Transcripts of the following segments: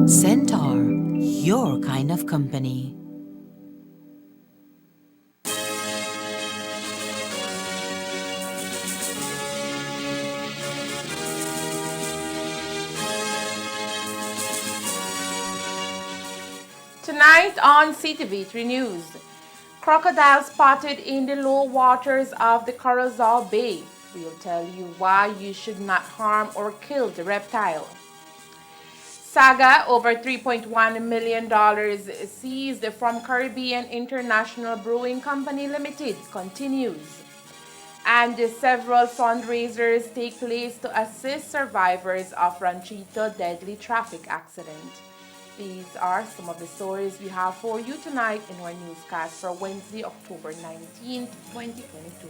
Centaur, your kind of company. Tonight on Ctv3 News, crocodile spotted in the low waters of the Corozal Bay. We'll tell you why you should not harm or kill the reptile. Saga over $3.1 million seized from Caribbean International Brewing Company Limited continues. And several fundraisers take place to assist survivors of Ranchito deadly traffic accident. These are some of the stories we have for you tonight in our newscast for Wednesday, October 19th, 2022.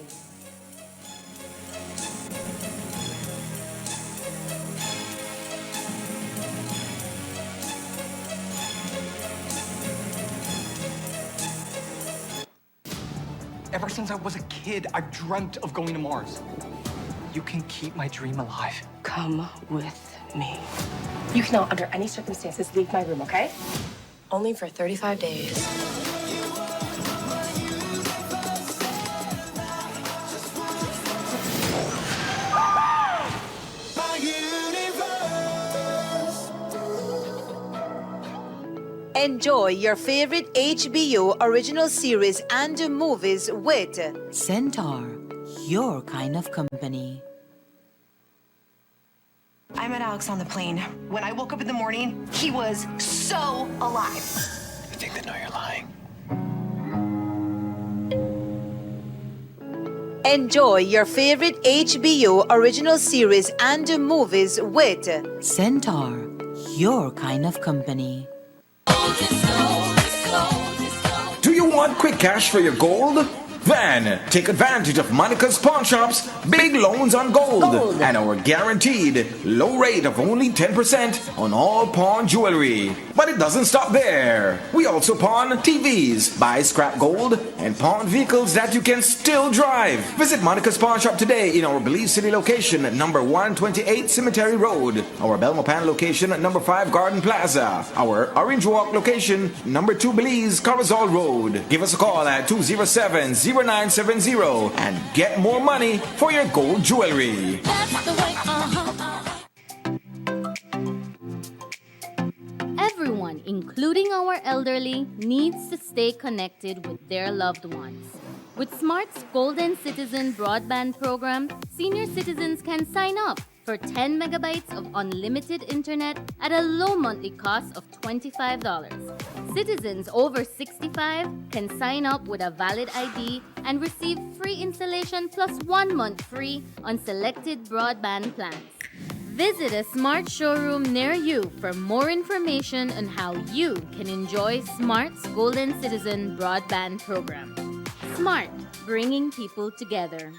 Ever since I was a kid, I've dreamt of going to Mars. You can keep my dream alive. Come with me. You cannot, under any circumstances, leave my room, okay? Only for 35 days. Enjoy your favorite HBO original series and movies with Centaur, your kind of company. I met Alex on the plane. When I woke up in the morning, he was so alive. I think they know you're lying. Enjoy your favorite HBO original series and movies with Centaur, your kind of company. Do you want quick cash for your gold? Then take advantage of Monica's Pawn Shop's big loans on gold, and our guaranteed low rate of only 10% on all pawn jewelry. But it doesn't stop there. We also pawn TVs, buy scrap gold, and pawn vehicles that you can still drive. Visit Monica's Pawn Shop today in our Belize City location at number 128 Cemetery Road, our Belmopan location at number 5 Garden Plaza, our Orange Walk location, number 2 Belize Corozal Road. Give us a call at 207-0970 and get more money for your gold jewelry. Everyone, including our elderly, needs to stay connected with their loved ones. With Smart's Golden Citizen broadband program, senior citizens can sign up for 10 megabytes of unlimited internet at a low monthly cost of $25. Citizens over 65 can sign up with a valid ID and receive free installation plus 1 month free on selected broadband plans. Visit a Smart showroom near you for more information on how you can enjoy Smart's Golden Citizen broadband program. Smart, bringing people together.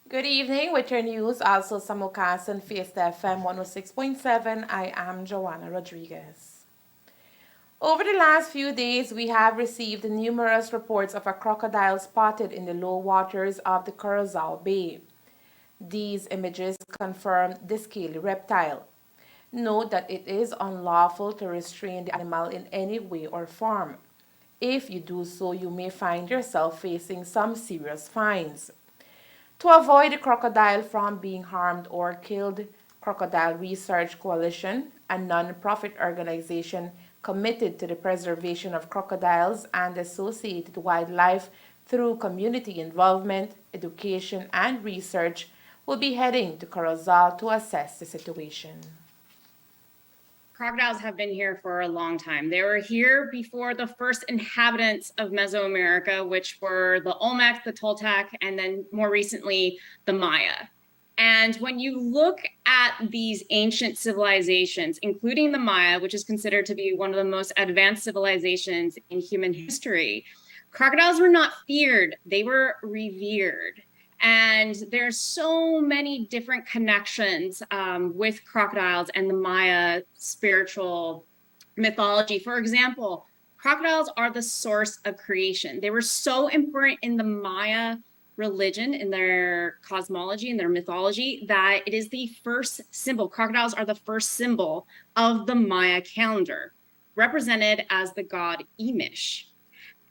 Good evening with your news, also simulcast on Fiesta FM 106.7. I am Joanna Rodriguez. Over the last few days, we have received numerous reports of a crocodile spotted in the low waters of the Corozal Bay. These images confirm the scaly reptile. Note that it is unlawful to restrain the animal in any way or form. If you do so, you may find yourself facing some serious fines. To avoid the crocodile from being harmed or killed, Crocodile Research Coalition, a non-profit organization committed to the preservation of crocodiles and associated wildlife through community involvement, education, and research, will be heading to Corozal to assess the situation. Crocodiles have been here for a long time. They were here before the first inhabitants of Mesoamerica, which were the Olmec, the Toltec, and then more recently, the Maya. And when you look at these ancient civilizations, including the Maya, which is considered to be one of the most advanced civilizations in human history, crocodiles were not feared, they were revered. And there's so many different connections with crocodiles and the Maya spiritual mythology. For example, crocodiles are the source of creation. They were so important in the Maya religion, in their cosmology, in their mythology, that it is the first symbol. Crocodiles are the first symbol of the Maya calendar, represented as the god Emish.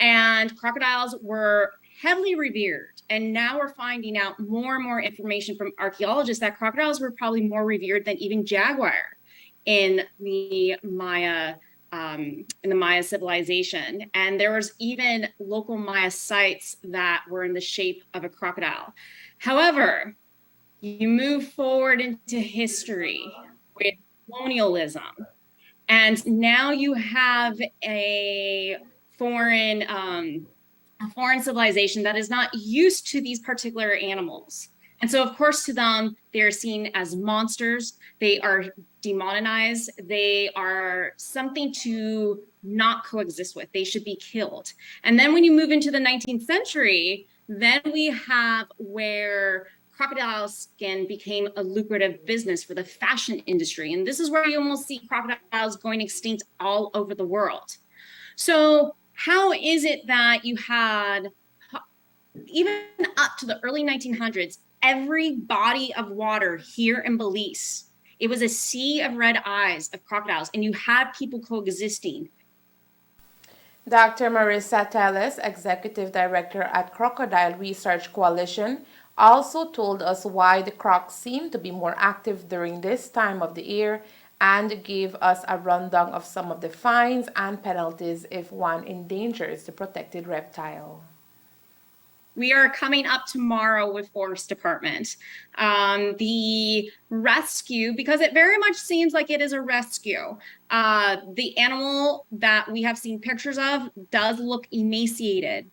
And crocodiles were heavily revered. And now we're finding out more and more information from archaeologists that crocodiles were probably more revered than even jaguar in the Maya civilization. And there was even local Maya sites that were in the shape of a crocodile. However, you move forward into history with colonialism, and now you have a foreign civilization that is not used to these particular animals. And so, of course, to them, they're seen as monsters. They are demonized. They are something to not coexist with. They should be killed. And then when you move into the 19th century, then we have where crocodile skin became a lucrative business for the fashion industry. And this is where you almost see crocodiles going extinct all over the world. So how is it that you had, even up to the early 1900s, every body of water here in Belize, it was a sea of red eyes of crocodiles, and you had people coexisting? Dr. Marissa Telles, Executive Director at Crocodile Research Coalition, also told us why the crocs seem to be more active during this time of the year and gave us a rundown of some of the fines and penalties if one endangers the protected reptile. We are coming up tomorrow with Forest Department. The rescue, because it very much seems like it is a rescue. The animal that we have seen pictures of does look emaciated.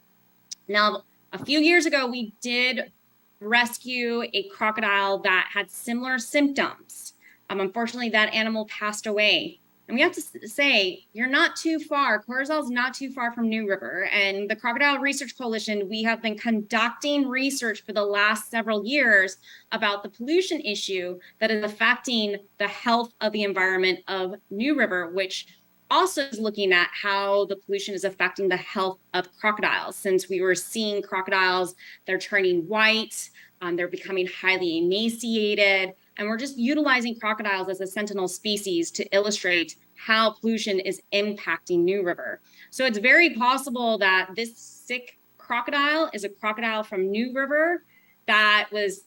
Now, a few years ago, we did rescue a crocodile that had similar symptoms. Unfortunately, that animal passed away. And we have to say, you're not too far. Corozal's not too far from New River. And the Crocodile Research Coalition, we have been conducting research for the last several years about the pollution issue that is affecting the health of the environment of New River, which also is looking at how the pollution is affecting the health of crocodiles. Since we were seeing crocodiles, they're turning white, they're becoming highly emaciated, and we're just utilizing crocodiles as a sentinel species to illustrate how pollution is impacting New River. So it's very possible that this sick crocodile is a crocodile from New River that was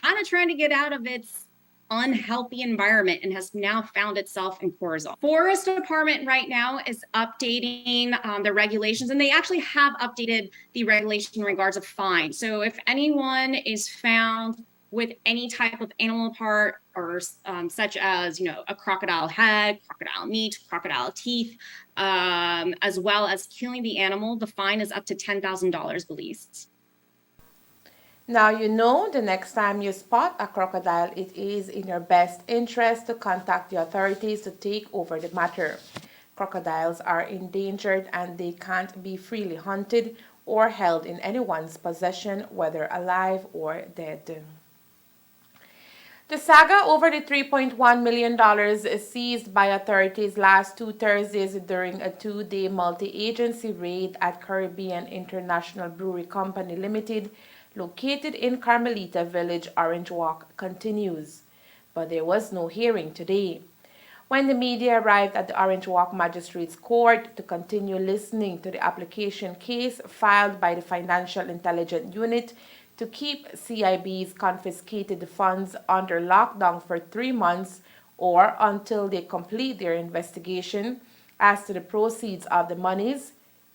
kind of trying to get out of its unhealthy environment and has now found itself in Corozal. Forest Department right now is updating the regulations, and they actually have updated the regulation in regards of fine. So if anyone is found with any type of animal part, or such as, a crocodile head, crocodile meat, crocodile teeth, as well as killing the animal, the fine is up to $10,000 Belize. Now you know the next time you spot a crocodile, it is in your best interest to contact the authorities to take over the matter. Crocodiles are endangered and they can't be freely hunted or held in anyone's possession, whether alive or dead. The saga over the $3.1 million seized by authorities last 2 Thursdays during a 2-day multi-agency raid at Caribbean International Brewery Company Limited, located in Carmelita Village, Orange Walk, continues. But there was no hearing today. When the media arrived at the Orange Walk Magistrates Court to continue listening to the application case filed by the Financial Intelligence Unit to keep CIB's confiscated funds under lockdown for 3 months or until they complete their investigation as to the proceeds of the monies,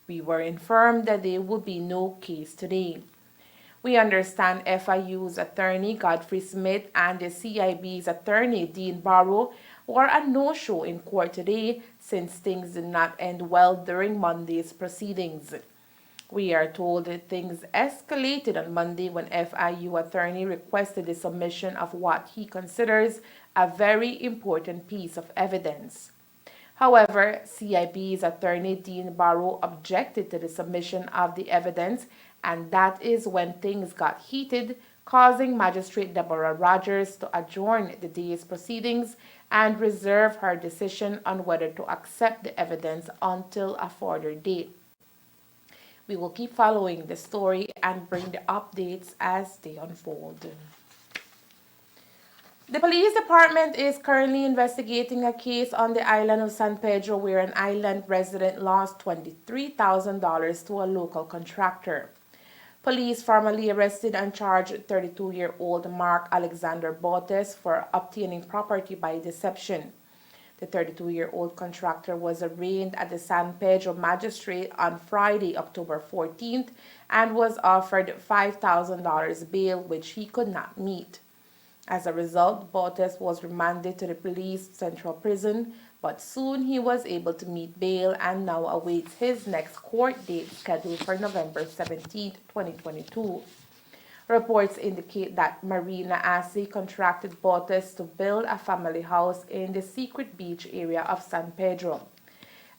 we were informed that there would be no case today. We understand FIU's attorney Godfrey Smith and the CIB's attorney Dean Barrow were a no-show in court today since things did not end well during Monday's proceedings. We are told that things escalated on Monday when FIU attorney requested the submission of what he considers a very important piece of evidence. However, CIB's attorney Dean Barrow objected to the submission of the evidence, and that is when things got heated, causing Magistrate Deborah Rogers to adjourn the day's proceedings and reserve her decision on whether to accept the evidence until a further date. We will keep following the story and bring the updates as they unfold. The police department is currently investigating a case on the island of San Pedro where an island resident lost $23,000 to a local contractor. Police formally arrested and charged 32-year-old Mark Alexander Botes for obtaining property by deception. The 32-year-old contractor was arraigned at the San Pedro Magistrate on Friday, October 14th, and was offered $5,000 bail, which he could not meet. As a result, Botes was remanded to the police central prison, but soon he was able to meet bail and now awaits his next court date scheduled for November 17, 2022. Reports indicate that Marina Assi contracted Botes to build a family house in the Secret Beach area of San Pedro.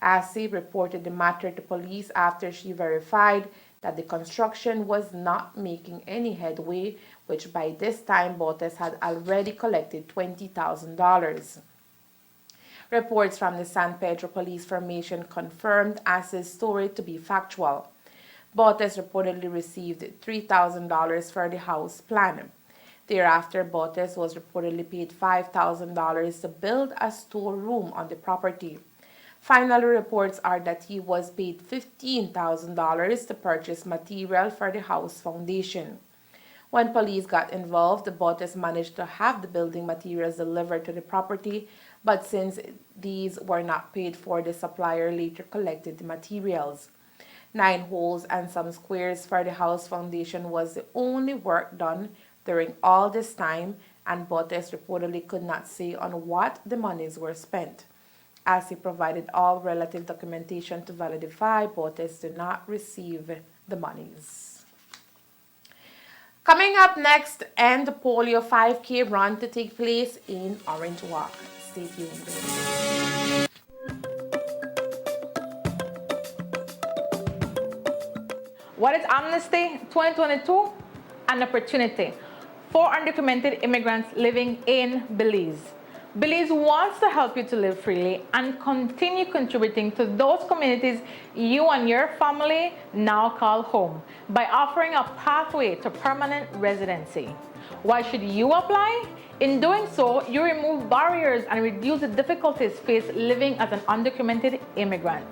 Assi reported the matter to police after she verified that the construction was not making any headway, which by this time Botes had already collected $20,000. Reports from the San Pedro police formation confirmed Assi's story to be factual. Botes reportedly received $3,000 for the house plan. Thereafter, Botes was reportedly paid $5,000 to build a storeroom on the property. Final reports are that he was paid $15,000 to purchase material for the house foundation. When police got involved, Botes managed to have the building materials delivered to the property, but since these were not paid for, the supplier later collected the materials. 9 holes and some squares for the house foundation was the only work done during all this time, and Botes reportedly could not say on what the monies were spent. As he provided all relative documentation to validify, Botes did not receive the monies. Coming up next, and the polio 5K run to take place in Orange Walk. Stay tuned. What is Amnesty 2022? An opportunity for undocumented immigrants living in Belize. Belize wants to help you to live freely and continue contributing to those communities you and your family now call home by offering a pathway to permanent residency. Why should you apply? In doing so, you remove barriers and reduce the difficulties faced living as an undocumented immigrant.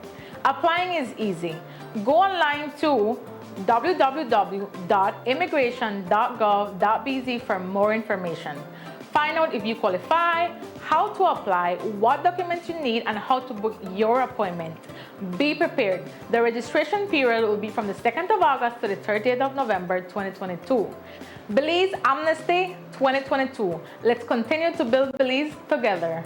Applying is easy. Go online to www.immigration.gov.bz for more information. Find out if you qualify, how to apply, what documents you need, and how to book your appointment. Be prepared. The registration period will be from the 2nd of August to the 30th of November 2022. Belize Amnesty 2022. Let's continue to build Belize together.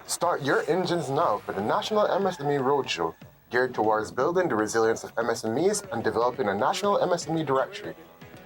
Start your engines now for the National MSME Roadshow, geared towards building the resilience of MSMEs and developing a national MSME directory.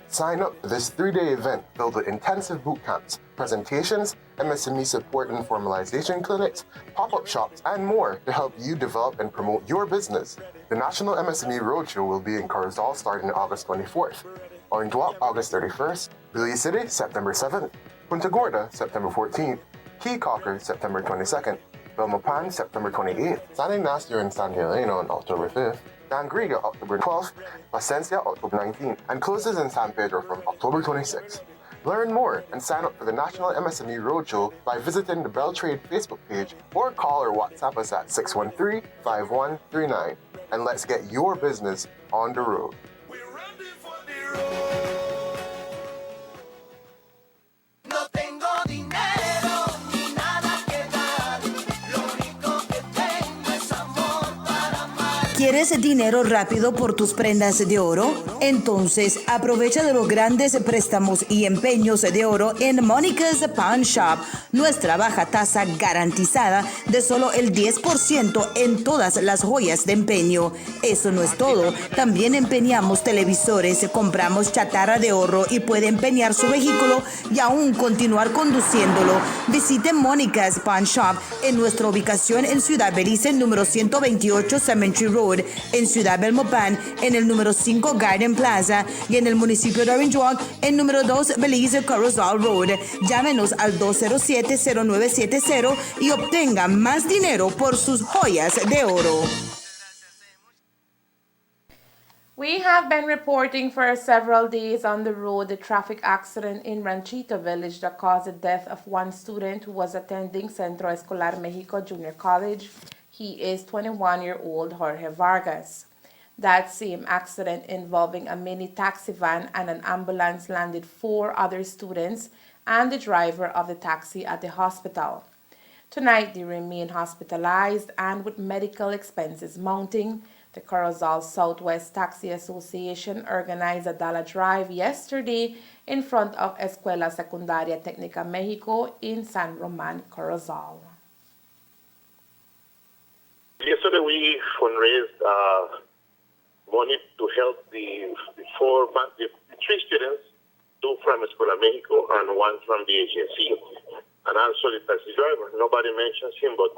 Sign up for this 3-day event filled with intensive boot camps, presentations, MSME support and formalization clinics, pop-up shops, and more to help you develop and promote your business. The National MSME Roadshow will be in Corozal starting August 24th, Orange Walk August 31st, Belize City September 7th, Punta Gorda September 14th, Key Cocker September 22nd, Belmopan September 28th, San Ignacio and San Helena on October 5th, Dangriga October 12th, Placencia October 19th, and closes in San Pedro from October 26th. Learn more and sign up for the National MSME Roadshow by visiting the Beltrade Facebook page or call or WhatsApp us at 613-5139. And let's get your business on the road. ¿Quieres dinero rápido por tus prendas de oro? Entonces aprovecha de los grandes préstamos y empeños de oro en Monica's Pawn Shop. Nuestra baja tasa garantizada de solo el 10% en todas las joyas de empeño. Eso no es todo. También empeñamos televisores, compramos chatarra de oro y puede empeñar su vehículo y aún continuar conduciéndolo. Visite Monica's Pawn Shop en nuestra ubicación en Ciudad Belice, número 128 Cemetery Road, en Ciudad Belmopan, en el número 5 Garden Plaza y en el municipio de Orange Walk, en número 2 Belize Corozal Road. Llámenos al 207-0970 y obtenga más dinero por sus joyas de oro. We have been reporting for several days on the road the traffic accident in Ranchito Village that caused the death of one student who was attending Centro Escolar Mexico Junior College. He is 21-year-old Jorge Vargas. That same accident involving a mini taxi van and an ambulance landed 4 other students and the driver of the taxi at the hospital. Tonight, they remain hospitalized and with medical expenses mounting. The Corozal Southwest Taxi Association organized a dollar drive yesterday in front of Escuela Secundaria Técnica Mexico in San Román, Corozal. Yesterday we fundraised money to help the 3 students, 2 from Escuela Mexico and 1 from the agency, and also the taxi driver. Nobody mentions him, but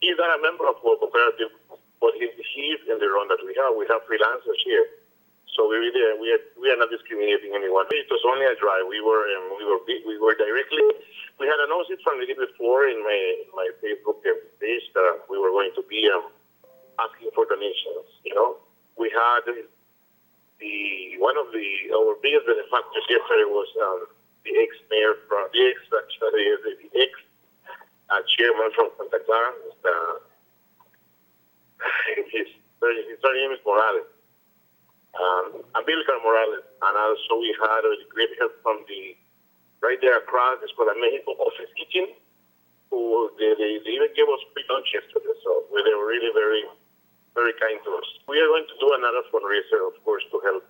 he's not a member of our cooperative, but he's in the run that we have. We have freelancers here, so we are not discriminating anyone. It was only a drive. We were directly. We had announced it from the day before in my Facebook page that we were going to be asking for donations. You know, we had our biggest benefactors yesterday was the ex-mayor chairman from Santa Clara. His name is Morales, Amilcar Morales, and also we had a great help from the right there across the Escuela Mexico office kitchen, who they even gave us free lunch yesterday. So they were really very, very kind to us. We are going to do another fundraiser, of course, to help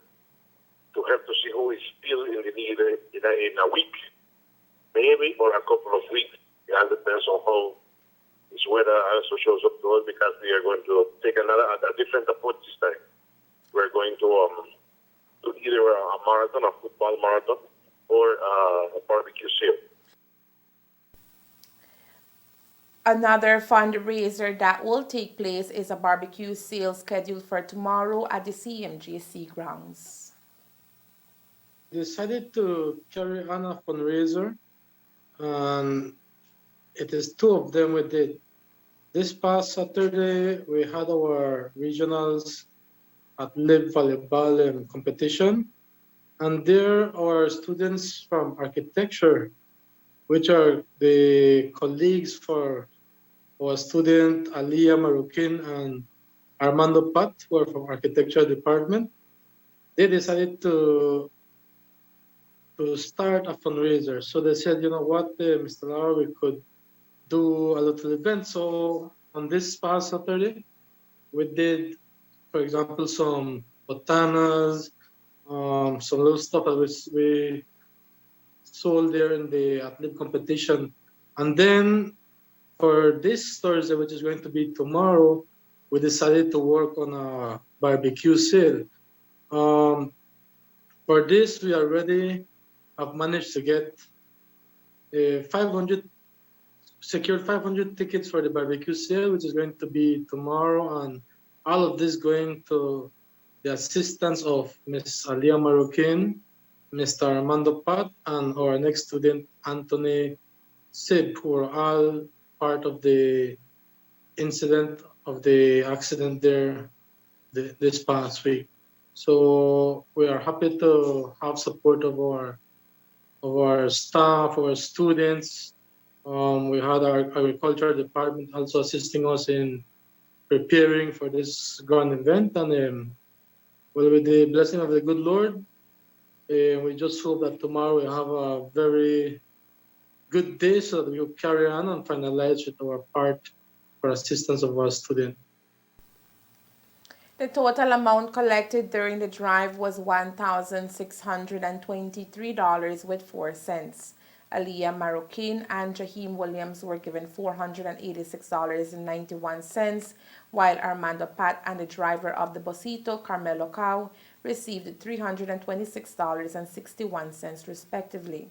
to see who is still in the need in a week, maybe, or a couple of weeks. It all depends on how this weather also shows up to us, because we are going to take a different approach this time. We're going to do either a marathon, a football marathon, or a barbecue sale. Another fundraiser that will take place is a barbecue sale scheduled for tomorrow at the CMJC grounds. Decided to carry on a fundraiser, and it is 2 of them we did. This past Saturday, we had our regionals at Live Volleyball competition, and there our students from architecture, which are the colleagues for our student Alia Marukin and Armando Pat, who are from architecture department. They decided to start a fundraiser. So they said, you know what, Mr. Lara, we could do a little event. So on this past Saturday, we did, for example, some botanas, some little stuff that we sold there in the athlete competition. And then for this Thursday, which is going to be tomorrow, we decided to work on a barbecue sale. For this, we already have managed to get secured 500 tickets for the barbecue sale, which is going to be tomorrow, and all of this going to the assistance of Ms. Alia Marukin, Mr. Armando Pat, and our next student, Anthony Sib, who are all part of the incident of the accident there this past week. So we are happy to have support of our staff, our students. We had our agriculture department also assisting us in preparing for this grand event, and with the blessing of the good Lord, we just hope that tomorrow we have a very good day so that we will carry on and finalize with our part for assistance of our students. The total amount collected during the drive was $1,623.04. Aliyah Marokin and Jaheem Williams were given $486.91, while Armando Pat and the driver of the Bosito, Carmelo Cow, received $326.61 respectively.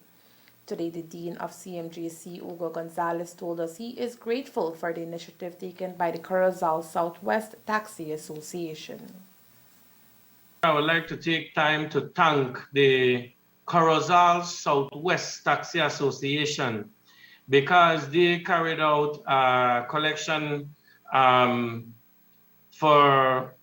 Today, the Dean of CMJC, Hugo Gonzalez, told us he is grateful for the initiative taken by the Corozal Southwest Taxi Association. I would like to take time to thank the Corozal Southwest Taxi Association because they carried out a collection for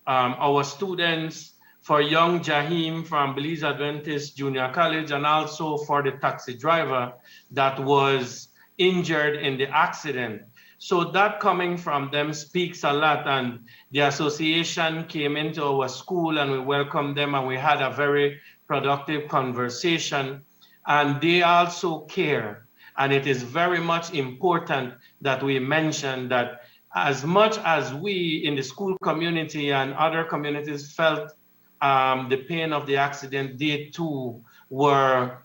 our students, for young Jaheem from Belize Adventist Junior College, and also for the taxi driver that was injured in the accident. So that coming from them speaks a lot, and the association came into our school and we welcomed them and we had a very productive conversation, and they also care. And it is very much important that we mention that as much as we in the school community and other communities felt the pain of the accident, they too were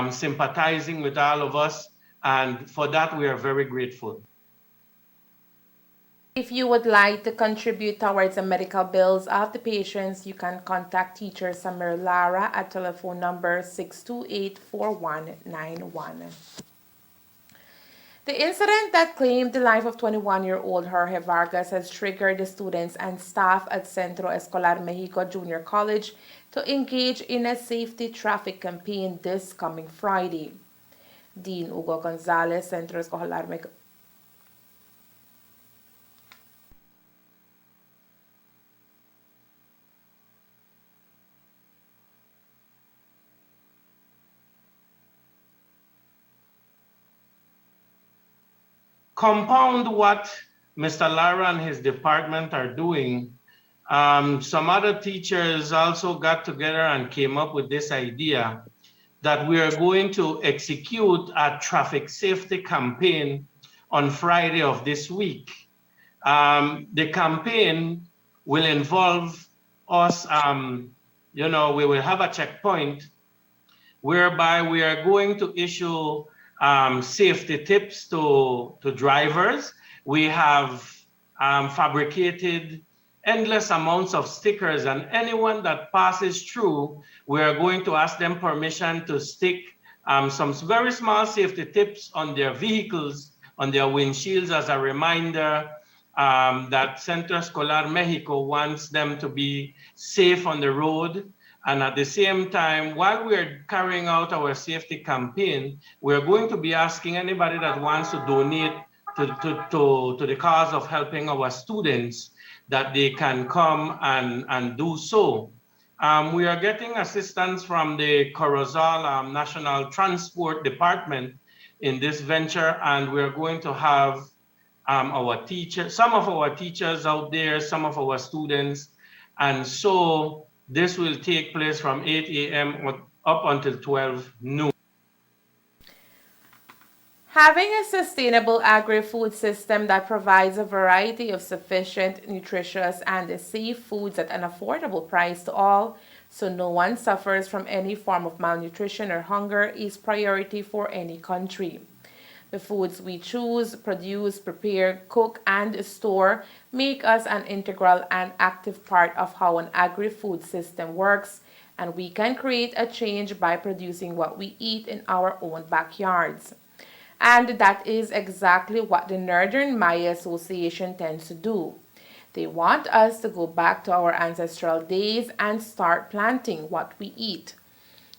sympathizing with all of us, and for that we are very grateful. If you would like to contribute towards the medical bills of the patients, you can contact teacher Samir Lara at telephone number 628-4191. The incident that claimed the life of 21-year-old Jorge Vargas has triggered the students and staff at Centro Escolar Mexico Junior College to engage in a safety traffic campaign this coming Friday. Dean Hugo Gonzalez, Centro Escolar Mexico. Compound what Mr. Lara and his department are doing, some other teachers also got together and came up with this idea that we are going to execute a traffic safety campaign on Friday of this week. The campaign will involve us, we will have a checkpoint whereby we are going to issue safety tips to drivers. We have fabricated endless amounts of stickers, and anyone that passes through, we are going to ask them permission to stick some very small safety tips on their vehicles, on their windshields, as a reminder that Centro Escolar Mexico wants them to be safe on the road. And at the same time, while we're carrying out our safety campaign, we're going to be asking anybody that wants to donate to the cause of helping our students that they can come and do so. We are getting assistance from the Corozal National Transport Department in this venture, and we're going to have our teachers, some of our teachers out there, some of our students, and so this will take place from 8 a.m. up until 12 noon. Having a sustainable agri-food system that provides a variety of sufficient, nutritious, and safe foods at an affordable price to all, so no one suffers from any form of malnutrition or hunger, is priority for any country. The foods we choose, produce, prepare, cook, and store make us an integral and active part of how an agri-food system works, and we can create a change by producing what we eat in our own backyards. And that is exactly what the Northern Maya Association tends to do. They want us to go back to our ancestral days and start planting what we eat.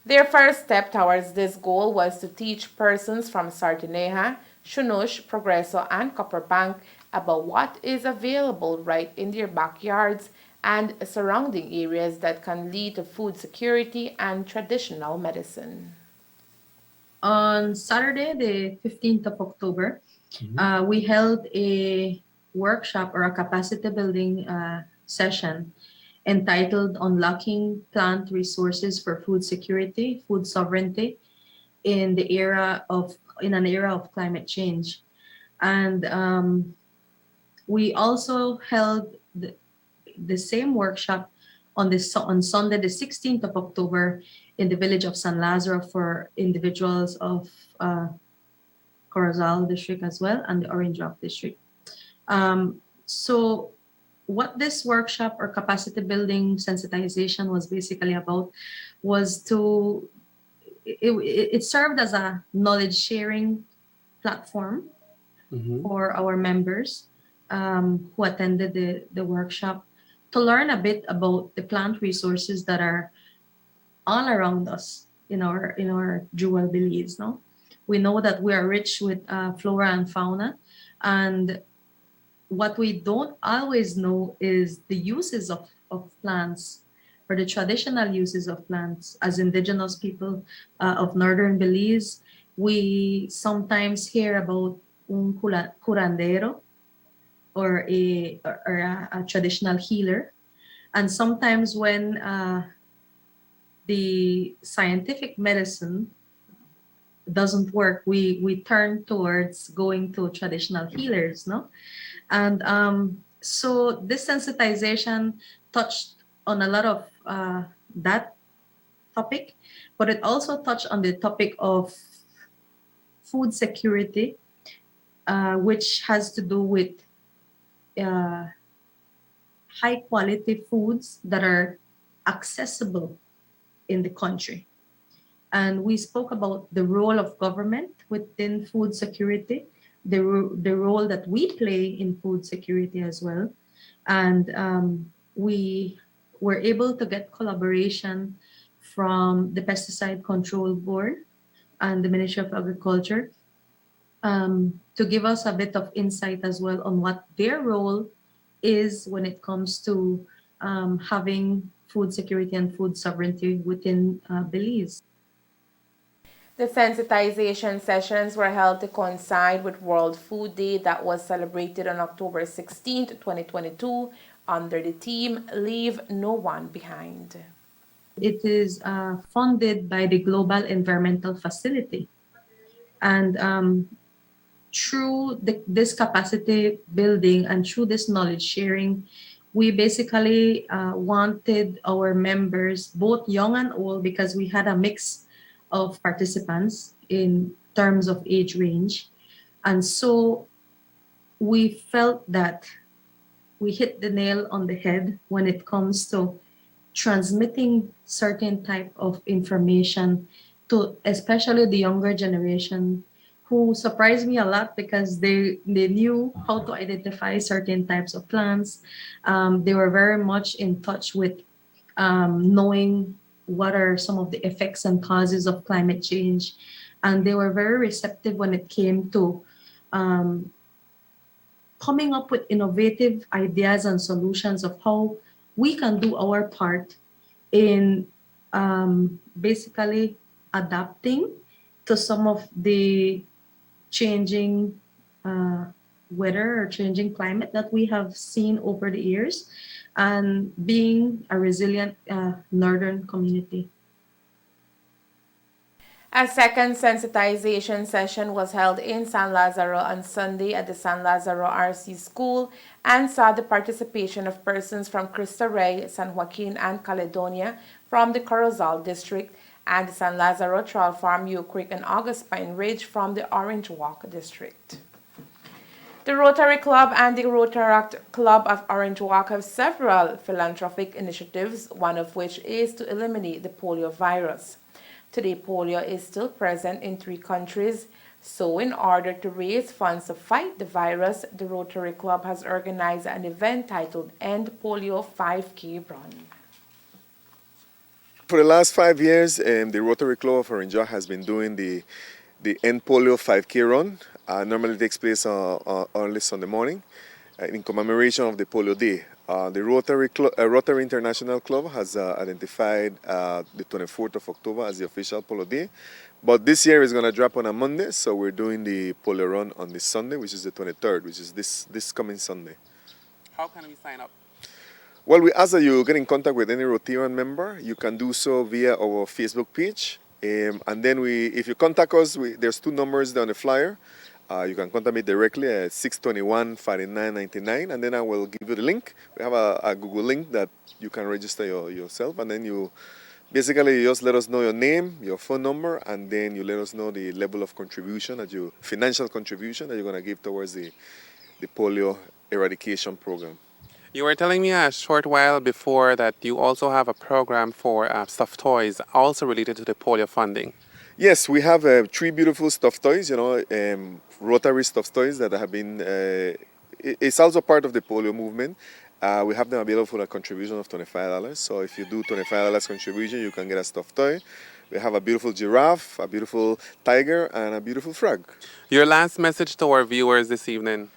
Their first step towards this goal was to teach persons from Sardineja, Shunush, Progreso, and Copperbank about what is available right in their backyards and surrounding areas that can lead to food security and traditional medicine. On Saturday, the 15th of October, we held a workshop or a capacity building session entitled Unlocking Plant Resources for Food Security, Food Sovereignty in an era of climate change. And we also held the same workshop on Sunday, the 16th of October, in the village of San Lazaro for individuals of Corozal district as well and the Orange Rock district. So what this workshop or capacity building sensitization was basically about was it served as a knowledge sharing platform for our members who attended the workshop to learn a bit about the plant resources that are all around us in our jewel Belize. No, we know that we are rich with flora and fauna, and what we don't always know is the uses of plants, or the traditional uses of plants. As indigenous people of northern Belize, we sometimes hear about un curandero, or a traditional healer. And sometimes when the scientific medicine doesn't work, we turn towards going to traditional healers, no? And so this sensitization touched on a lot of that topic, but it also touched on the topic of food security, which has to do with high quality foods that are accessible in the country. And we spoke about the role of government within food security, the role that we play in food security as well. And we were able to get collaboration from the Pesticide Control Board and the Ministry of Agriculture to give us a bit of insight as well on what their role is when it comes to having food security and food sovereignty within Belize. The sensitization sessions were held to coincide with World Food Day that was celebrated on October 16, 2022, under the theme Leave No One Behind. It is funded by the Global Environmental Facility. And through this capacity building and through this knowledge sharing, we basically wanted our members, both young and old, because we had a mix of participants in terms of age range. And so we felt that we hit the nail on the head when it comes to transmitting certain type of information to especially the younger generation, who surprised me a lot because they knew how to identify certain types of plants. They were very much in touch with knowing what are some of the effects and causes of climate change. And they were very receptive when it came to coming up with innovative ideas and solutions of how we can do our part in basically adapting to some of the changing weather or changing climate that we have seen over the years, and being a resilient northern community. A second sensitization session was held in San Lazaro on Sunday at the San Lazaro RC School and saw the participation of persons from Cristo Rey, San Joaquin, and Caledonia from the Corozal district, and the San Lazaro Trail Farm, Ewe Creek, and August Pine Ridge from the Orange Walk district. The Rotary Club and the Rotaract Club of Orange Walk have several philanthropic initiatives, one of which is to eliminate the polio virus. Today, polio is still present in 3 countries, so in order to raise funds to fight the virus, the Rotary Club has organized an event titled End Polio 5K Run. For the last 5 years, the Rotary Club of Orange Walk has been doing the End Polio 5K Run. Normally takes place on early Sunday morning in commemoration of the Polio Day. The Rotary International Club has identified the 24th of October as the official Polio Day. But this year is going to drop on a Monday, so we're doing the Polio Run on this Sunday, which is the 23rd, which is this coming Sunday. How can we sign up? Well, we ask that you get in contact with any Rotarian member. You can do so via our Facebook page. And then if you contact us, there's 2 numbers on the flyer. You can contact me directly at 621-4999, and then I will give you the link. We have a Google link that you can register yourself, and then you basically just let us know your name, your phone number, and then you let us know the level of contribution financial contribution that you're going to give towards the polio eradication program. You were telling me a short while before that you also have a program for stuffed toys also related to the polio funding. Yes, we have 3 beautiful stuffed toys, Rotary stuffed toys that have been, it's also part of the polio movement. We have them available for a contribution of $25. So if you do $25 contribution, you can get a stuffed toy. We have a beautiful giraffe, a beautiful tiger, and a beautiful frog. Your last message to our viewers this evening?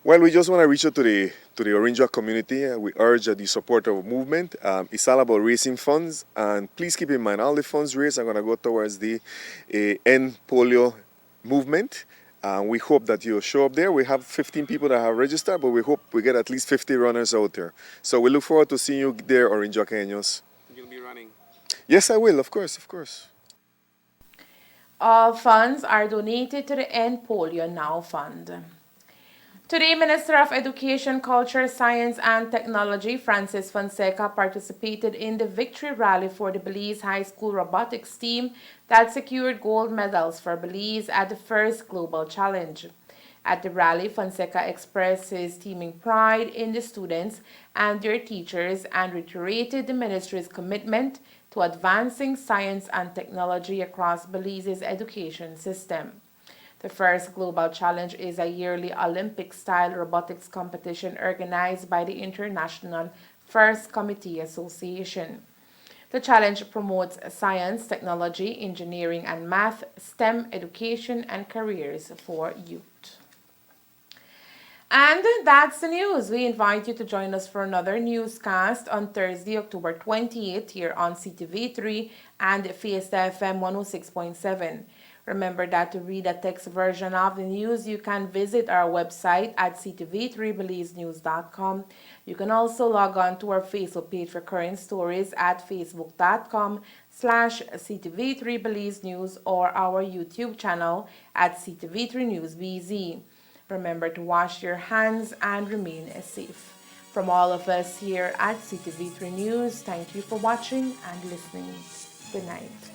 Well, we just want to reach out to the Orinja community. We urge that you support our movement. It's all about raising funds, and please keep in mind all the funds raised are going to go towards the End Polio movement. We hope that you'll show up there. We have 15 people that have registered, but we hope we get at least 50 runners out there. So we look forward to seeing you there, Orinjaqueños. You'll be running? Yes, I will, of course, of course. All funds are donated to the End Polio Now Fund. Today, Minister of Education, Culture, Science and Technology, Francis Fonseca, participated in the victory rally for the Belize High School robotics team that secured gold medals for Belize at the first Global Challenge. At the rally, Fonseca expressed his teeming pride in the students and their teachers and reiterated the ministry's commitment to advancing science and technology across Belize's education system. The first Global Challenge is a yearly Olympic-style robotics competition organized by the International First Committee Association. The challenge promotes science, technology, engineering, and math, STEM education, and careers for youth. And that's the news. We invite you to join us for another newscast on Thursday, October 28th here on Ctv3 and Fiesta FM 106.7. Remember that to read a text version of the news, you can visit our website at ctv3belizenews.com. You can also log on to our Facebook page for current stories at facebook.com/ctv3belizenews or our YouTube channel at Ctv3 News BZ. Remember to wash your hands and remain safe. From all of us here at Ctv3 News, thank you for watching and listening. Good night.